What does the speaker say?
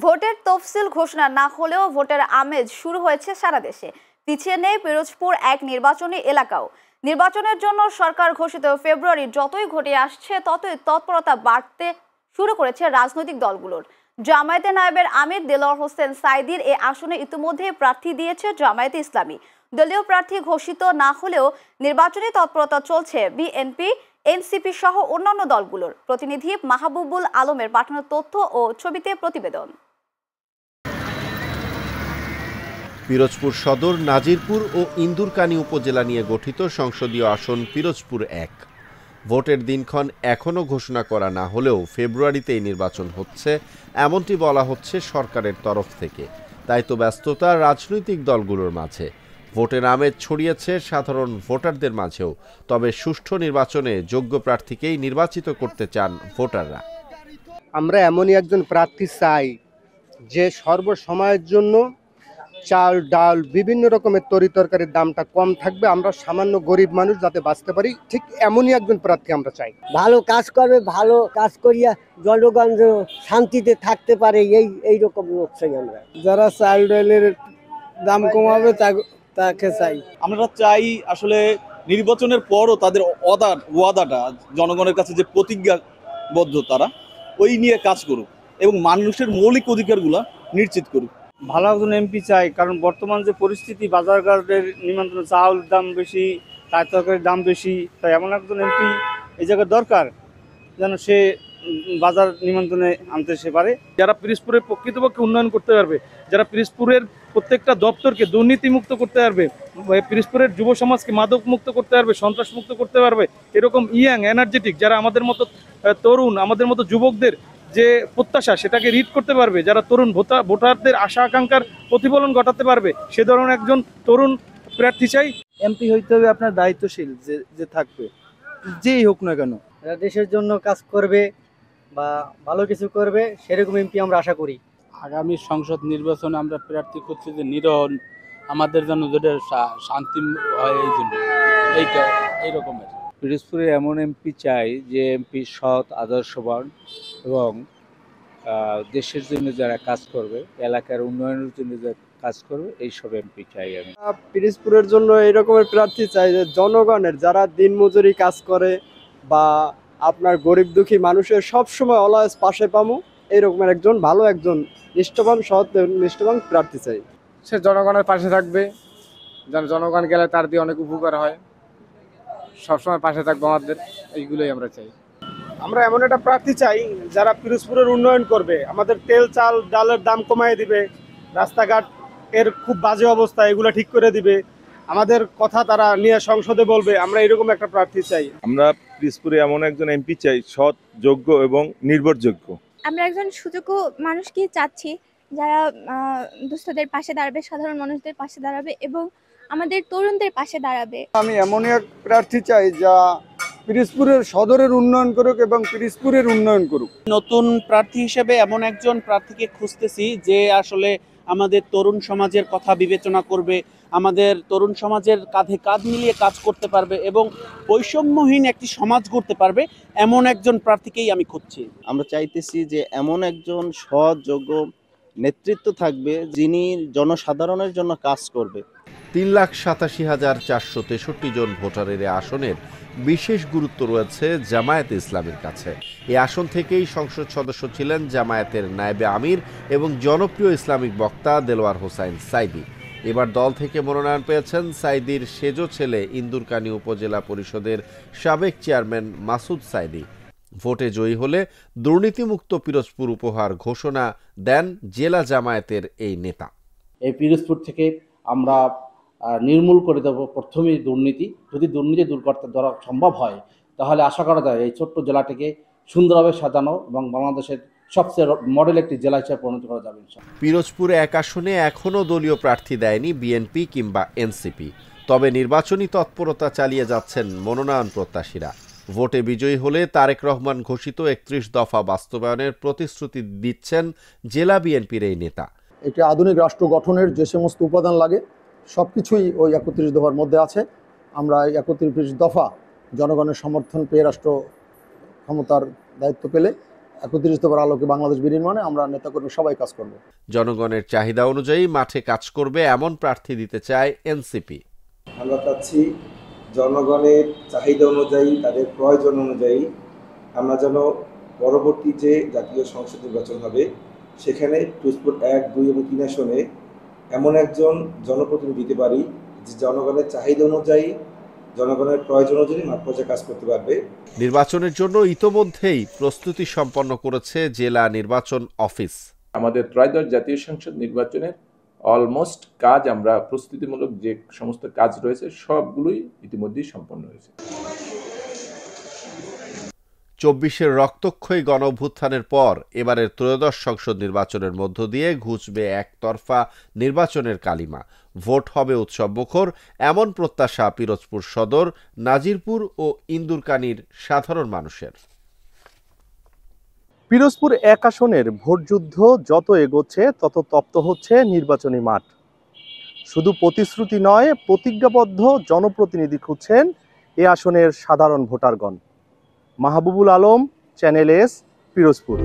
ভোটের তফসিল ঘোষণা না হলেও ভোটের আমেজ শুরু হয়েছে সারা দেশে। পিছিয়ে নেই পিরোজপুর এক নির্বাচনী এলাকাও। নির্বাচনের জন্য সরকার ঘোষিত ফেব্রুয়ারি যতই ঘটিয়ে আসছে ততই তৎপরতা বাড়তে শুরু করেছে রাজনৈতিক দলগুলোর। জামায়াতে নায়েবের আমির দেলোয়ার হোসেন সাঈদীর এ আসনে ইতিমধ্যে প্রার্থী দিয়েছে জামায়াতে ইসলামী। দলীয় প্রার্থী ঘোষিত না হলেও নির্বাচনী তৎপরতা চলছে বিএনপি, এনসিপি সহ অন্যান্য দলগুলোর। প্রতিনিধি মাহবুবুল আলমের পাঠানো তথ্য ও ছবিতে প্রতিবেদন। পিরোজপুর সদর, নাজিরপুর ও ইন্দুরকানী উপজেলা নিয়ে গঠিত সংসদীয় আসন পিরোজপুর ১। ভোটের দিনক্ষণ এখনও ঘোষণা করা না হলেও ফেব্রুয়ারিতেই নির্বাচন হচ্ছে, এমনটি বলা হচ্ছে সরকারের তরফ থেকে। তাই তো ব্যস্ততা রাজনৈতিক দলগুলোর মাঝে। ভোটের আমেজ ছড়িয়েছে সাধারণ ভোটারদের মাঝেও। তবে সুষ্ঠু নির্বাচনে যোগ্য প্রার্থীকেই নির্বাচিত করতে চান ভোটাররা। আমরা এমনই একজন প্রার্থী চাই যে সর্বসময়ের জন্য চাল, ডাল, বিভিন্ন রকমের তরিতরকারির দামটা কম থাকবে, আমরা সামান্য গরিব মানুষ যাতে বাঁচতে পারি, ঠিক এমনই একজন প্রার্থী আমরা চাই। ভালো কাজ করবে, ভালো কাজ করিয়া জনগণ শান্তিতে থাকতে পারে, এই রকম লোক চাই আমরা। যারা চাল ডালের দাম কমাবে তাকে চাই। আমরা চাই আসলে নির্বাচনের পরও তাদের ওয়াদাটা জনগণের কাছে যে প্রতিজ্ঞাবদ্ধ, তারা ওই নিয়ে কাজ করুক এবং মানুষের মৌলিক অধিকারগুলো নিশ্চিত করুক। ভালো একজন এমপি চাই, কারণ বর্তমান যে পরিস্থিতি, বাজারঘাটের নিমন্ত্রণ, চাউল দাম বেশি, তরকারির দাম বেশি, তাই এমন একজন এমপি এই জায়গায় দরকার যেন সে বাজার নিমন্ত্রণে আনতে সে পারে। যারা পিরোজপুরের প্রকৃতপক্ষে উন্নয়ন করতে পারবে, যারা পিরোজপুরের প্রত্যেকটা দপ্তরকে দুর্নীতিমুক্ত করতে পারবে, পিরোজপুরের যুব সমাজকে মাদক মুক্ত করতে পারবে, সন্ত্রাস মুক্ত করতে পারবে, এরকম ইয়াং এনার্জেটিক যারা আমাদের মতো তরুণ, আমাদের মতো যুবকদের যে প্রত্যাশা সেটাকে রিড করতে পারবে, যারা তরুণ ভোটারদের আশা আকাঙ্ক্ষার প্রতিফলন ঘটাতে পারবে, সে ধরনের একজন তরুণ প্রার্থী চাই। এমপি হইতে হবে আপনার দায়িত্বশীল যে থাকবে, যেই হোক না কেন, দেশের জন্য কাজ করবে বা ভালো কিছু করবে, সেরকম এমপি আমরা আশা করি। আগামী সংসদ নির্বাচনে আমরা প্রার্থী করছি যে নিরহন, আমাদের জন্য যেটা শান্তি হয়, এই জন্য এই রকমের পিরোজপুরে এমন এমপি চাই যে এমপি সৎ, আদর্শবান এবং দেশের জন্য যারা কাজ করবে, এলাকার উন্নয়নের জন্য যারা কাজ করবে, এইসব এমপি চাই আমি। পিরোজপুরের জন্য এই রকমের প্রার্থী চাই যে জনগণের, যারা দিনমজুরি কাজ করে বা আপনার গরিব দুঃখী মানুষের সবসময় অলওয়েজ পাশে পামু, এই রকমের একজন ভালো, একজন নিষ্ঠবান, সৎ, নিষ্ঠবান প্রার্থী চাই। সে জনগণের পাশে থাকবে, যেন জনগণ গেলে তার দিয়ে অনেক উপকার হয়, সবসময় পাশে থাকবে আমাদের, এইগুলোই আমরা চাই। আমরা এমন একটা প্রার্থী চাই যারা পিরোজপুরের উন্নয়ন করবে, আমাদের তেল, চাল, ডালের দাম কমায় দিবে, রাস্তাঘাট এর খুব বাজে অবস্থা, এগুলো ঠিক করে দিবে, আমাদের কথা তারা নিয়ে সংসদে বলবে। আমরা এরকম একটা প্রার্থী চাই। আমরা পিরোজপুরে এমন একজন এমপি চাই, সৎ, যোগ্য এবং নির্ভরযোগ্য। আমরা একজন সুযোগ্য মানুষকে চাচ্ছি যারা দুস্থদের পাশে দাঁড়াবে, সাধারণ মানুষদের পাশে দাঁড়াবে এবং আমাদের তরুণদের পাশে দাঁড়াবে। আমি এমনই এক প্রার্থী চাই যা পিরোজপুরের সদরের উন্নয়ন করুক এবং পিরোজপুরের উন্নয়ন করুক। নতুন প্রার্থী হিসেবে এমন একজন প্রার্থীকে খুঁজতেছি যে আসলে আমাদের তরুণ সমাজের কথা বিবেচনা করবে, আমাদের তরুণ সমাজের কাঁধে কাঁধ মিলিয়ে কাজ করতে পারবে এবং বৈষম্যহীন একটি সমাজ গড়তে পারবে, এমন একজন প্রার্থীকেই আমি খুঁজছি। আমরা চাইতেছি যে এমন একজন সৎ, যোগ্য নেতৃত্ব থাকবে যিনি জনসাধারণের জন্য কাজ করবে। 3,87,463 জন ভোটারের আসনের বিশেষ গুরুত্ব রয়েছে জামায়াতে ইসলামীর কাছে। এই আসন থেকেই সংসদ সদস্য ছিলেন জামায়াতের নায়েবে আমির এবং জনপ্রিয় ইসলামিক বক্তা দেলোয়ার হোসেন সাঈদী। এবার দল থেকে মনোনয়ন পেয়েছেন সাঈদীর সেজ ছেলে ইন্দুরকানী উপজেলা পরিষদের সাবেক চেয়ারম্যান মাসুদ সাঈদী। ভোটে জয়ী হলে দুর্নীতিমুক্ত পিরোজপুর উপহার ঘোষণা দেন জেলা জামায়াতের এই নেতা। এই পিরোজপুর থেকে আমরা নির্মূল করে দেব প্রথমেই দুর্নীতি। যদি দুর্নীতি দূর করতে ধরা সম্ভব হয়, তাহলে আশা করা যায় এই ছোট্ট জেলাটিকে সুন্দরভাবে সাজানো এবং বাংলাদেশের সবচেয়ে মডেল একটি জেলা হিসেবে পরিণত করা যাবে। পিরোজপুরে এক আসনে এখনও দলীয় প্রার্থী দেয়নি বিএনপি কিংবা এনসিপি। তবে নির্বাচনী তৎপরতা চালিয়ে যাচ্ছেন মনোনয়ন প্রত্যাশীরা। ভোটে বিজয়ী হলে তারেক রহমান ঘোষিত 31 দফা বাস্তবায়নের প্রতিশ্রুতি দিচ্ছেন জেলা বিএনপির এই নেতা। একটি আধুনিক রাষ্ট্র গঠনের যে সমস্ত উপাদান লাগে সবকিছুই ওই 31 দফার মধ্যে আছে। আমরা 31 দফা জনগণের সমর্থন পেয়ে রাষ্ট্র ক্ষমতার দায়িত্ব পেলে 31 দফার আলোকে বাংলাদেশ বিনির্মাণে আমরা নেতাকর্মী সবাই কাজ করব। জনগণের চাহিদা অনুযায়ী মাঠে কাজ করবে এমন প্রার্থী দিতে চায় এনসিপি। আমরা চাচ্ছি জনগণের চাহিদা অনুযায়ী, তাদের প্রয়োজন অনুযায়ী আমরা যেন পরবর্তী যে জাতীয় সংসদ নির্বাচন হবে সেখানে পিরোজপুর 1, 2 এবং 3 আসনে এমন একজন জনপ্রতিনিধি দিতে পারি যে জনগণের চাহিদা অনুযায়ী, জনগণের প্রয়োজন অনুযায়ী মাঠ পর্যায়ে কাজ করতে পারবে। নির্বাচনের জন্য ইতোমধ্যেই প্রস্তুতি সম্পন্ন করেছে জেলা নির্বাচন অফিস। আমাদের ত্রয়োদশ জাতীয় সংসদ নির্বাচনের অলমোস্ট কাজ, আমরা প্রস্তুতিমূলক যে সমস্ত কাজ রয়েছে সবগুলোই ইতিমধ্যেই সম্পন্ন হয়েছে। 24-এর রক্তক্ষয়ী গণঅভ্যুত্থানের পর এবারের ত্রয়োদশ সংসদ নির্বাচনের মধ্য দিয়ে ঘুচবে একতরফা নির্বাচনের কালিমা। ভোট হবে উৎসবমুখর, এমন প্রত্যাশা পিরোজপুর সদর, নাজিরপুর ও ইন্দুরকানীর সাধারণ মানুষের। পিরোজপুর 1 আসনের ভোটযুদ্ধ যত এগোচ্ছে তত তপ্ত হচ্ছে নির্বাচনী মাঠ। শুধু প্রতিশ্রুতি নয়, প্রতিজ্ঞাবদ্ধ জনপ্রতিনিধি খুঁজছেন এ আসনের সাধারণ ভোটারগণ। Mahbubul Alam, channel S, Pirojpur.